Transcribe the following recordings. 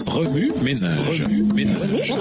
Remue ménage. Remue ménage.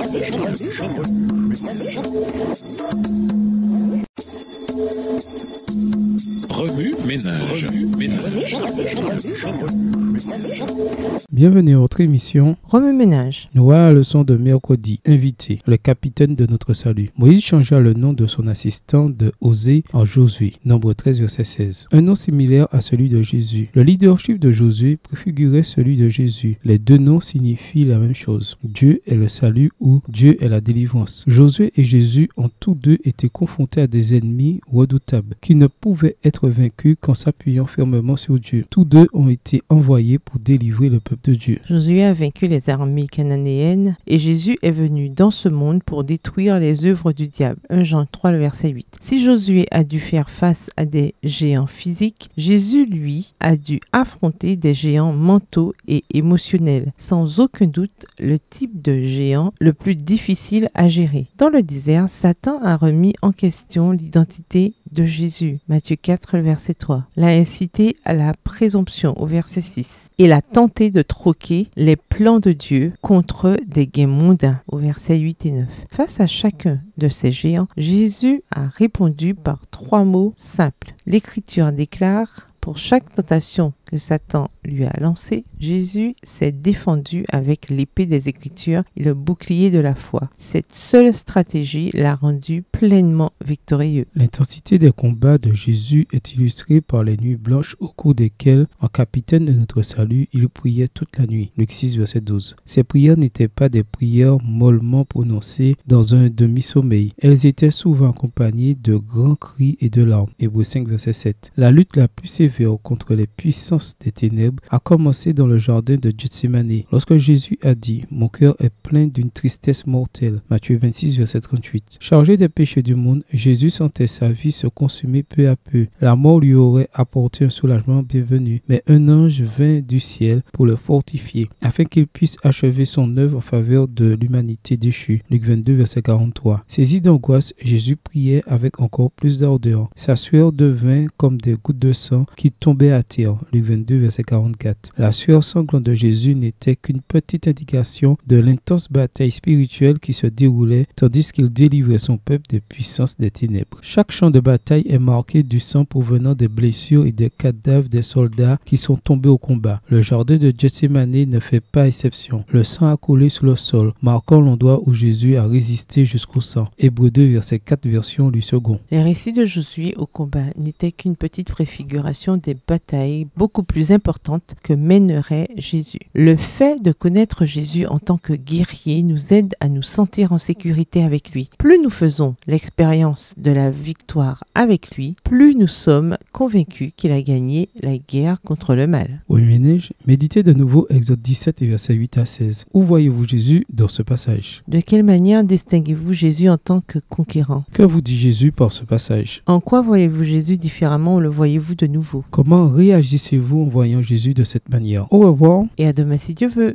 Bienvenue à votre émission Remue ménage. Nous voilà à la leçon de mercredi. Invité, le capitaine de notre salut. Moïse changea le nom de son assistant de Osée en Josué. Nombre 13, verset 16. Un nom similaire à celui de Jésus. Le leadership de Josué préfigurait celui de Jésus. Les deux noms signifient la même chose. Dieu est le salut ou Dieu est la délivrance. Josué et Jésus ont tous deux été confrontés à des ennemis redoutables qui ne pouvaient être vaincus qu'en s'appuyant fermement sur Dieu. Tous deux ont été envoyés pour délivrer le peuple de Dieu. Josué a vaincu les armées cananéennes et Jésus est venu dans ce monde pour détruire les œuvres du diable. 1 Jean 3, le verset 8. Si Josué a dû faire face à des géants physiques, Jésus, lui, a dû affronter des géants mentaux et émotionnels. Sans aucun doute, le type de géant le plus difficile à gérer. Dans le désert, Satan a remis en question l'identité de Jésus. Matthieu 4, le verset 3. L'a incité à la présomption au verset 6 et l'a tenté de troquer les plans de Dieu contre des gains mondains au verset 8 et 9. Face à chacun de ces géants, Jésus a répondu par 3 mots simples. L'Écriture déclare: pour chaque tentation que Satan lui a lancée, Jésus s'est défendu avec l'épée des Écritures et le bouclier de la foi. Cette seule stratégie l'a rendu pleinement victorieux. L'intensité des combats de Jésus est illustrée par les nuits blanches au cours desquelles, en capitaine de notre salut, il priait toute la nuit. Luc 6, verset 12. Ces prières n'étaient pas des prières mollement prononcées dans un demi-sommeil. Elles étaient souvent accompagnées de grands cris et de larmes. Hébreux 5, verset 7. La lutte la plus sévère contre les puissances des ténèbres a commencé dans le jardin de Gethsémani, lorsque Jésus a dit: mon cœur est plein d'une tristesse mortelle. Matthieu 26, verset 38. Chargé des péchés du monde, Jésus sentait sa vie se consumer peu à peu. La mort lui aurait apporté un soulagement bienvenu, mais un ange vint du ciel pour le fortifier, afin qu'il puisse achever son œuvre en faveur de l'humanité déchue. Luc 22, verset 43. Saisi d'angoisse, Jésus priait avec encore plus d'ardeur. Sa sueur devint comme des gouttes de sang qui tombaient à terre. Luc 22, verset 44. La sueur sanglante de Jésus n'était qu'une petite indication de l'intense bataille spirituelle qui se déroulait tandis qu'il délivrait son peuple des puissances des ténèbres. Chaque champ de bataille est marqué du sang provenant des blessures et des cadavres des soldats qui sont tombés au combat. Le jardin de Gethsémani ne fait pas exception. Le sang a coulé sur le sol, marquant l'endroit où Jésus a résisté jusqu'au sang. Hébreux 2, verset 4, version du second. Les récits de Josué au combat n'étaient qu'une petite préfiguration des batailles beaucoup plus importantes que mènerait Jésus. Le fait de connaître Jésus en tant que guerrier nous aide à nous sentir en sécurité avec lui. Plus nous faisons l'expérience de la victoire avec lui, plus nous sommes convaincus qu'il a gagné la guerre contre le mal. Au ménage, méditez de nouveau Exode 17 et versets 8 à 16. Où voyez-vous Jésus dans ce passage? De quelle manière distinguez-vous Jésus en tant que conquérant? Que vous dit Jésus par ce passage? En quoi voyez-vous Jésus différemment ou le voyez-vous de nouveau? Comment réagissez-vous en voyant Jésus de cette manière? Au revoir. Et à demain si Dieu veut.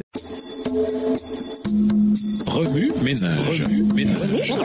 Remue ménage. Remue ménage.